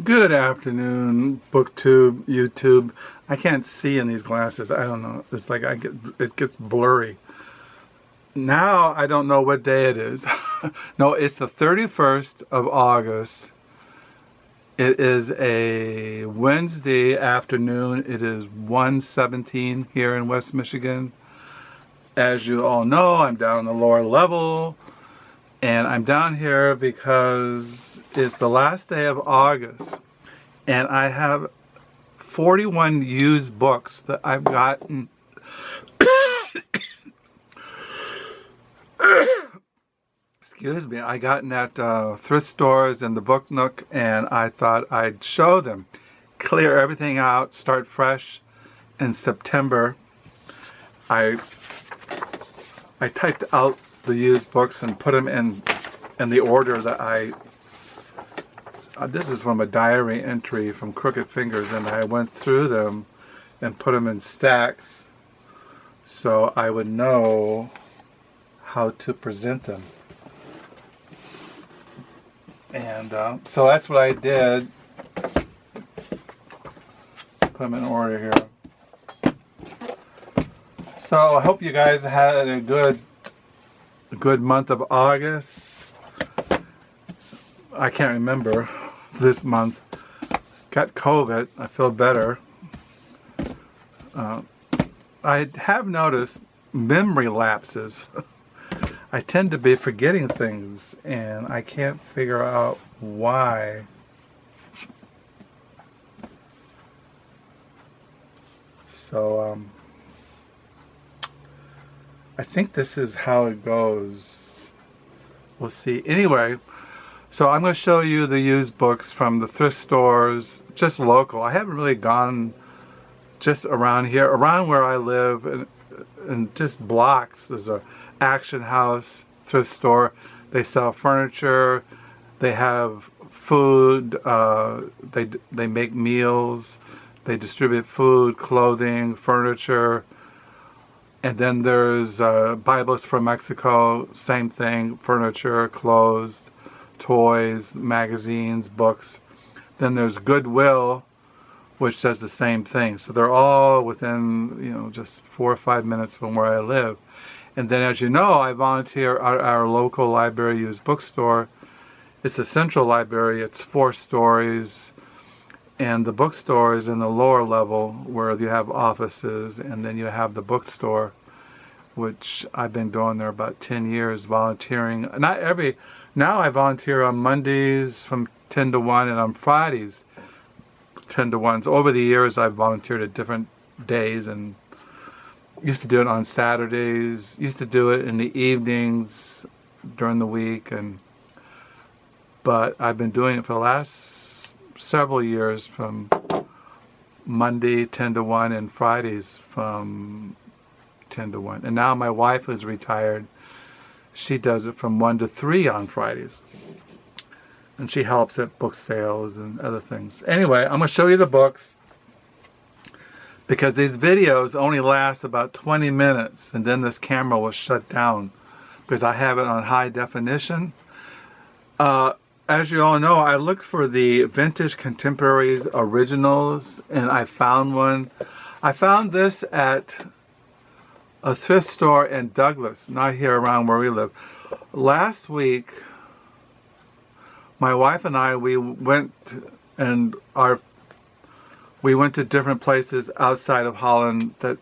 Good afternoon, BookTube, YouTube. I can't see in these glasses. I don't know. It's like it gets blurry. Now I don't know what day it is. No, it's the 31st of August. It is a Wednesday afternoon. It is 1:17 here in West Michigan. As you all know, I'm down the lower level. And I'm down here because it's the last day of August. And I have 41 used books that I've gotten. Excuse me, I gotten at thrift stores and the Book Nook, and I thought I'd show them. Clear everything out, start fresh in September. I typed out the used books and put them in the order that this is from a diary entry from Crooked Fingers, and I went through them and put them in stacks so I would know how to present them. And so that's what I did. Put them in order here. So I hope you guys had a good month of August. I can't remember this month. Got COVID. I feel better. I have noticed memory lapses. I tend to be forgetting things and I can't figure out why. So I think this is how it goes. We'll see. Anyway, so I'm going to show you the used books from the thrift stores, just local. I haven't really gone just around here, around where I live, and just blocks. There's a Action House thrift store. They sell furniture. They have food. They make meals. They distribute food, clothing, furniture. And then there's Bibles from Mexico, same thing, furniture, clothes, toys, magazines, books. Then there's Goodwill, which does the same thing. So they're all within, just 4 or 5 minutes from where I live. And then, as you know, I volunteer at our local library used bookstore. It's a central library. It's 4 stories. And the bookstore is in the lower level where you have offices, and then you have the bookstore, which I've been doing there about 10 years, volunteering. Now I volunteer on Mondays from 10 to 1 and on Fridays 10 to 1. So over the years I've volunteered at different days, and used to do it on Saturdays, used to do it in the evenings during the week, but I've been doing it for the last several years from Monday 10 to 1 and Fridays from 10 to 1. And now my wife is retired. She does it from 1 to 3 on Fridays. And she helps at book sales and other things. Anyway, I'm going to show you the books because these videos only last about 20 minutes and then this camera will shut down because I have it on high definition. As you all know, I looked for the Vintage Contemporaries Originals, and I found one. I found this at a thrift store in Douglas, not here around where we live. Last week, my wife and I, we went to different places outside of Holland that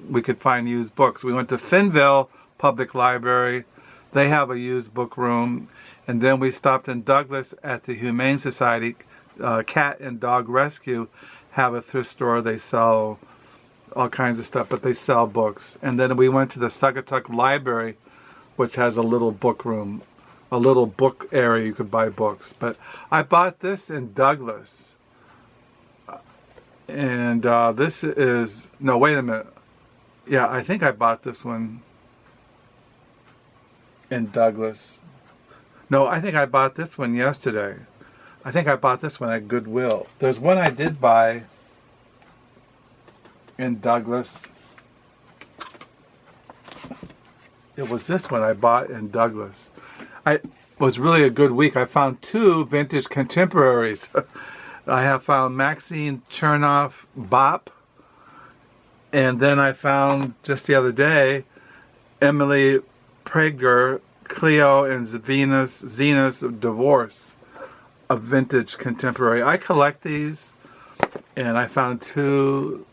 we could find used books. We went to Finville Public Library. They have a used book room. And then we stopped in Douglas at the Humane Society. Cat and Dog Rescue have a thrift store. They sell all kinds of stuff, but they sell books. And then we went to the Saugatuck Library, which has a little book room, a little book area you could buy books. But I bought this in Douglas. And this is, no, wait a minute. Yeah, I think I bought this one in Douglas. No, I think I bought this one yesterday. I think I bought this one at Goodwill. There's one I did buy in Douglas. It was this one I bought in Douglas. was really a good week. I found 2 vintage contemporaries. I have found Maxine Chernoff Bop, and then I found just the other day Emily Prager, Clea and Zena's Divorce, a vintage contemporary. I collect these, and I found 2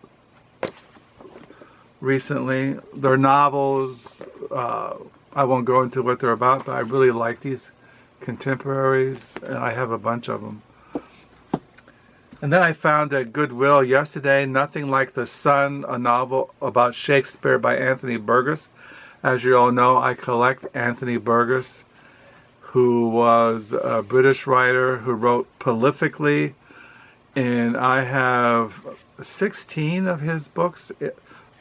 recently. They're novels. I won't go into what they're about, but I really like these contemporaries, and I have a bunch of them. And then I found at Goodwill yesterday, Nothing Like the Sun, a novel about Shakespeare by Anthony Burgess. As you all know, I collect Anthony Burgess, who was a British writer who wrote prolifically, and I have 16 of his books.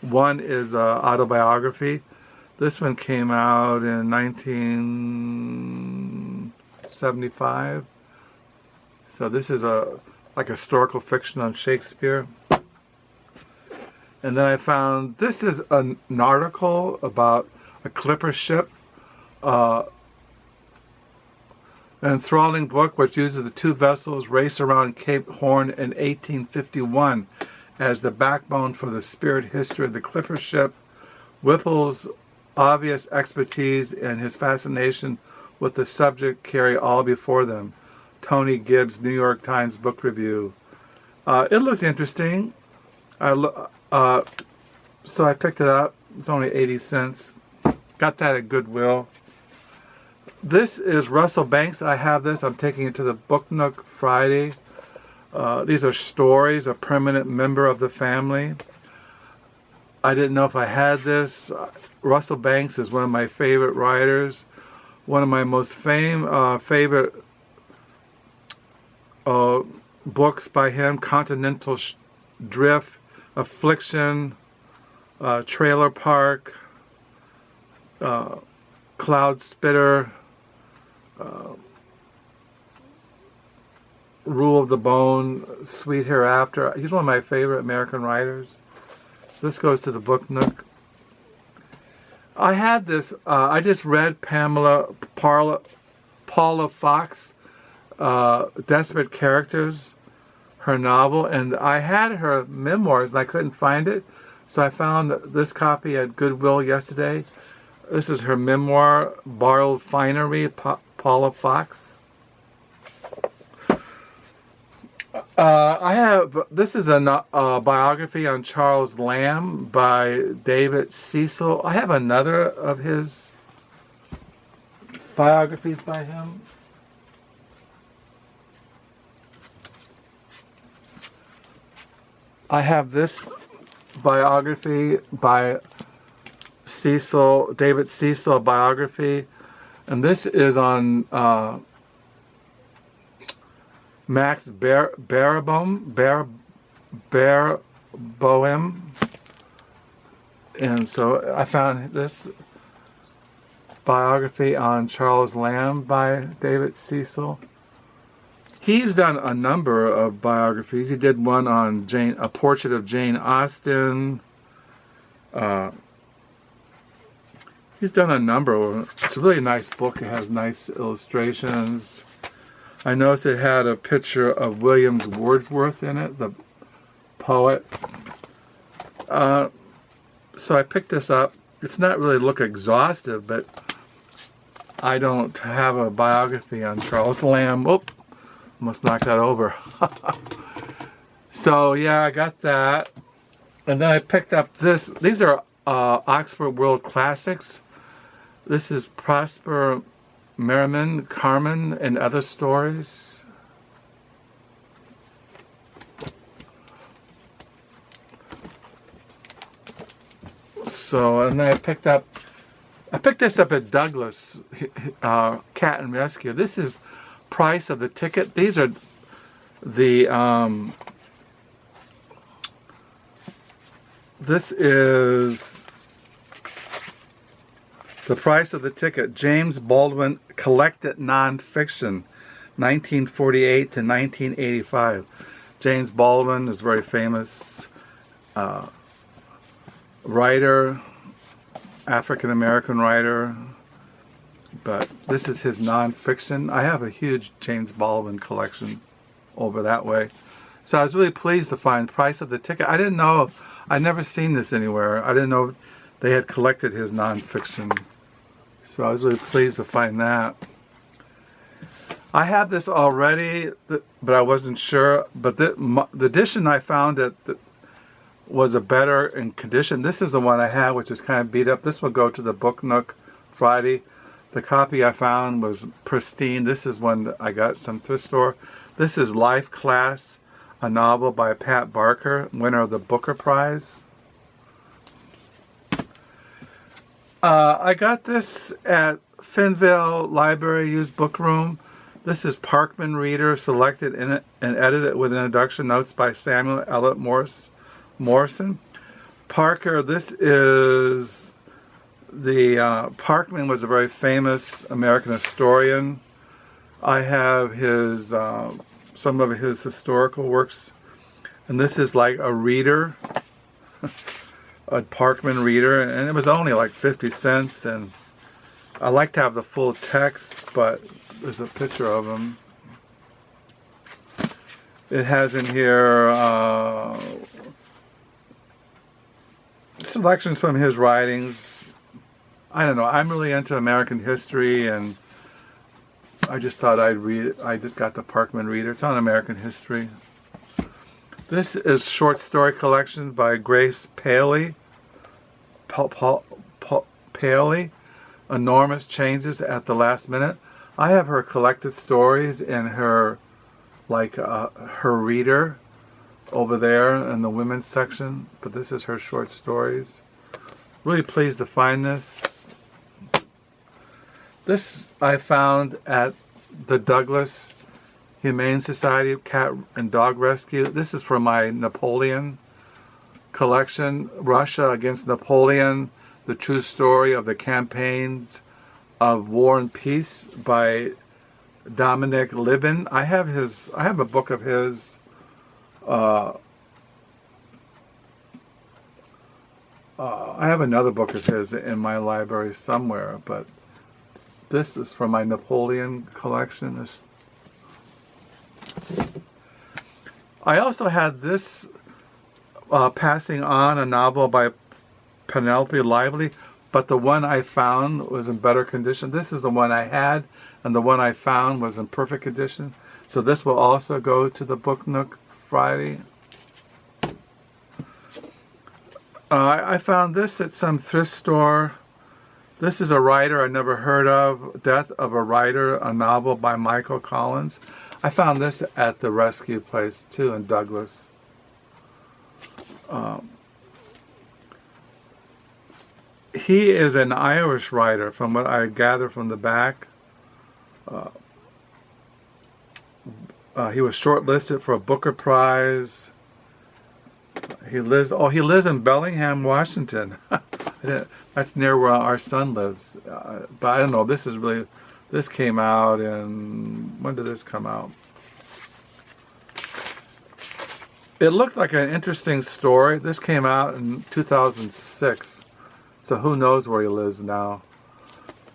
One is an autobiography. This one came out in 1975. So this is like historical fiction on Shakespeare. And then I found, this is an article about a clipper ship, an enthralling book which uses the 2 vessels race around Cape Horn in 1851 as the backbone for the spirit history of the clipper ship. Whipple's obvious expertise and his fascination with the subject carry all before them. Tony Gibbs, New York Times Book Review. It looked interesting. So I picked it up. It's only 80 cents. Got that at Goodwill. This is Russell Banks. I have this. I'm taking it to the Book Nook Friday. These are stories, a permanent member of the family. I didn't know if I had this. Russell Banks is one of my favorite writers. One of my most favorite books by him, Continental Drift, Affliction, Trailer Park, Cloud Spitter, Rule of the Bone, Sweet Hereafter. He's one of my favorite American writers. So this goes to the Book Nook. I had this, I just read Paula Fox, Desperate Characters, her novel, and I had her memoirs and I couldn't find it. So I found this copy at Goodwill yesterday. This is her memoir, Borrowed Finery, Paula Fox. This is a biography on Charles Lamb by David Cecil. I have another of his biographies by him. I have this biography by Cecil, David Cecil biography, and this is on Max Bareboem, and so I found this biography on Charles Lamb by David Cecil. He's done a number of biographies. He did one on A Portrait of Jane Austen. He's done a number of, it's a really nice book. It has nice illustrations. I noticed it had a picture of William Wordsworth in it, the poet. So I picked this up. It's not really look exhaustive, but I don't have a biography on Charles Lamb. Oop, almost knocked that over. So yeah, I got that. And then I picked up this. These are Oxford World Classics. This is Prosper Merimee, Carmen, and Other Stories. So, and then I picked this up at Douglas, Cat and Rescue. This is price of the ticket. These are the, this is the price of the ticket. James Baldwin Collected Nonfiction, 1948 to 1985. James Baldwin is a very famous writer, African-American writer, but this is his nonfiction. I have a huge James Baldwin collection over that way. So I was really pleased to find the price of the ticket. I didn't know, I'd never seen this anywhere. I didn't know they had collected his nonfiction. So I was really pleased to find that. I have this already, but I wasn't sure. But the edition I found that was a better in condition. This is the one I have, which is kind of beat up. This will go to the Book Nook Friday. The copy I found was pristine. This is one that I got some thrift store. This is Life Class, a novel by Pat Barker, winner of the Booker Prize. I got this at Finville Library Used Book Room. This is Parkman Reader, selected in it and edited with introduction notes by Samuel Eliot Morison. Parker, this is the, Parkman was a very famous American historian. I have his, some of his historical works, and this is like a reader, a Parkman Reader, and it was only like 50 cents, and I like to have the full text, but there's a picture of him. It has in here selections from his writings. I don't know, I'm really into American history, and I just thought I'd read it. I just got the Parkman Reader. It's on American history. This is short story collection by Grace Paley. Paley. Enormous Changes at the Last Minute. I have her collected stories in her, like, her reader over there in the women's section, but this is her short stories. Really pleased to find this. This I found at the Douglas Humane Society Cat and Dog Rescue. This is from my Napoleon collection, Russia Against Napoleon, the true story of the campaigns of War and Peace by Dominic Lieven. I have a book of his. I have another book of his in my library somewhere, but this is from my Napoleon collection. I also had this Passing On, a novel by Penelope Lively, but the one I found was in better condition. This is the one I had, and the one I found was in perfect condition. So this will also go to the Book Nook Friday. I found this at some thrift store. This is a writer I never heard of, Death of a Writer, a novel by Michael Collins. I found this at the rescue place too in Douglas. He is an Irish writer, from what I gather from the back. He was shortlisted for a Booker Prize. He lives in Bellingham, Washington. That's near where our son lives. But I don't know, this came out in, when did this come out? It looked like an interesting story. This came out in 2006. So who knows where he lives now.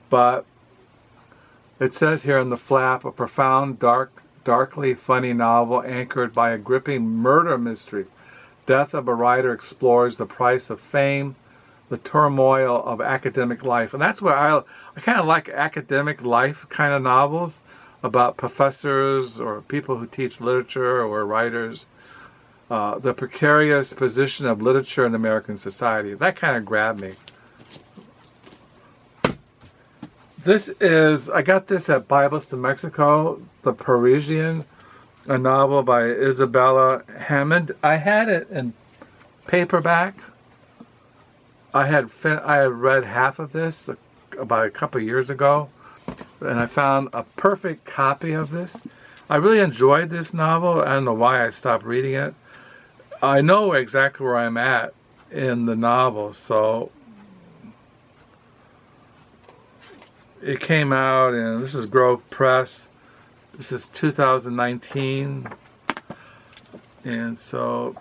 But it says here in the flap, a profound, darkly funny novel anchored by a gripping murder mystery. Death of a Writer explores the price of fame, the turmoil of academic life. And that's where I kind of like academic life kind of novels about professors or people who teach literature or writers. The precarious position of literature in American society. That kind of grabbed me. I got this at Bibles to Mexico, The Parisian, a novel by Isabella Hammond. I had it in paperback. I had read half of this about a couple years ago, and I found a perfect copy of this. I really enjoyed this novel. I don't know why I stopped reading it. I know exactly where I'm at in the novel, so it came out, and this is Grove Press. This is 2019, and so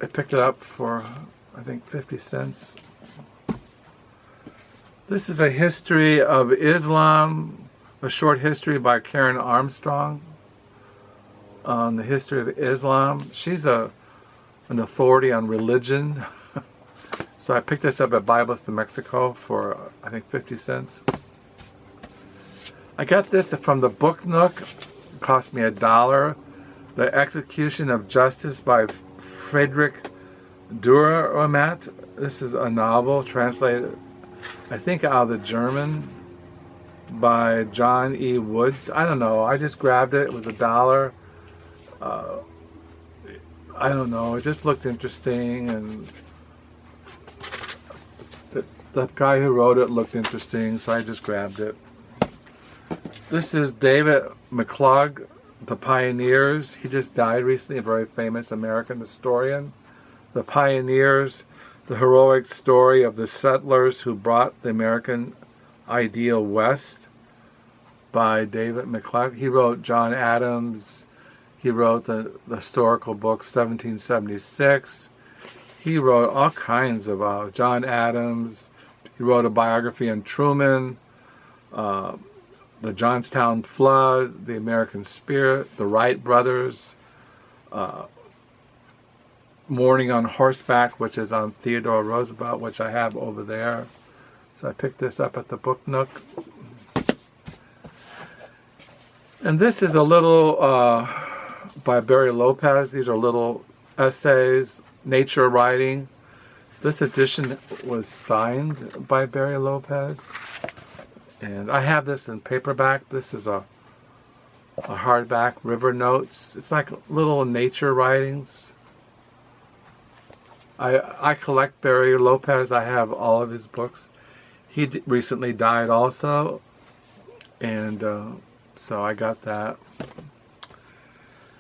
I picked it up for, I think, 50 cents. This is a history of Islam, a short history by Karen Armstrong on the history of Islam. She's an authority on religion. So I picked this up at Bibles to Mexico for, I think, 50 cents. I got this from the Book Nook. It cost me $1. The Execution of Justice by Friedrich Dürrenmatt. This is a novel translated, I think, out of the German by John E. Woods. I don't know. I just grabbed it. It was $1. I don't know. It just looked interesting, and the guy who wrote it looked interesting, so I just grabbed it. This is David McClung, The Pioneers. He just died recently, a very famous American historian. The Pioneers, the heroic story of the settlers who brought the American ideal west, by David McClung. He wrote John Adams. He wrote the historical book 1776. He wrote all kinds of John Adams. He wrote a biography on Truman, the Johnstown Flood, the American Spirit, the Wright brothers, Morning on Horseback, which is on Theodore Roosevelt, which I have over there. So I picked this up at the Book Nook. And this is a little by Barry Lopez. These are little essays, nature writing. This edition was signed by Barry Lopez. And I have this in paperback. This is a hardback, River Notes. It's like little nature writings. I collect Barry Lopez. I have all of his books. He recently died also. And so I got that.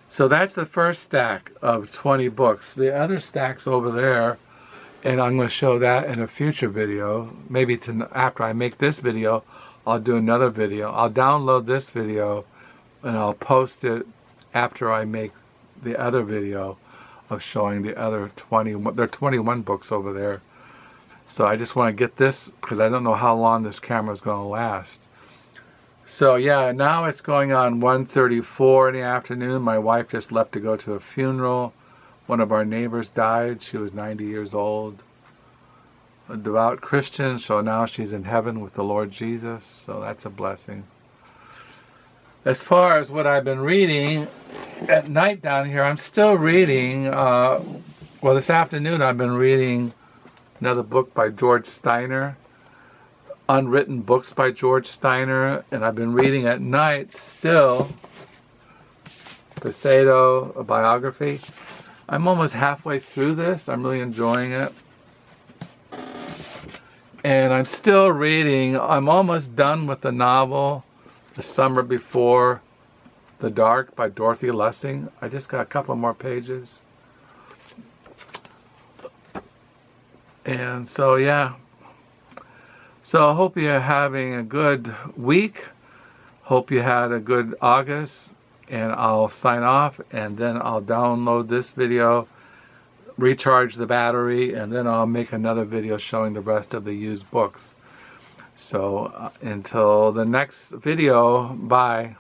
So that's the first stack of 20 books. The other stack's over there, and I'm going to show that in a future video. Maybe after I make this video, I'll do another video. I'll download this video, and I'll post it after I make the other video of showing the other 20. There are 21 books over there. So I just want to get this, because I don't know how long this camera is going to last. So yeah, now it's going on 1:34 in the afternoon. My wife just left to go to a funeral. One of our neighbors died. She was 90 years old. A devout Christian, so now she's in heaven with the Lord Jesus. So that's a blessing. As far as what I've been reading at night down here, I'm still reading, well, this afternoon I've been reading another book by George Steiner. Unwritten books by George Steiner, and I've been reading at night still Pasado, a biography. I'm almost halfway through this. I'm really enjoying it. And I'm still reading. I'm almost done with the novel The Summer Before the Dark by Dorothy Lessing. I just got a couple more pages. And so yeah. So I hope you're having a good week. Hope you had a good August. And I'll sign off, and then I'll download this video, recharge the battery, and then I'll make another video showing the rest of the used books. So until the next video, bye.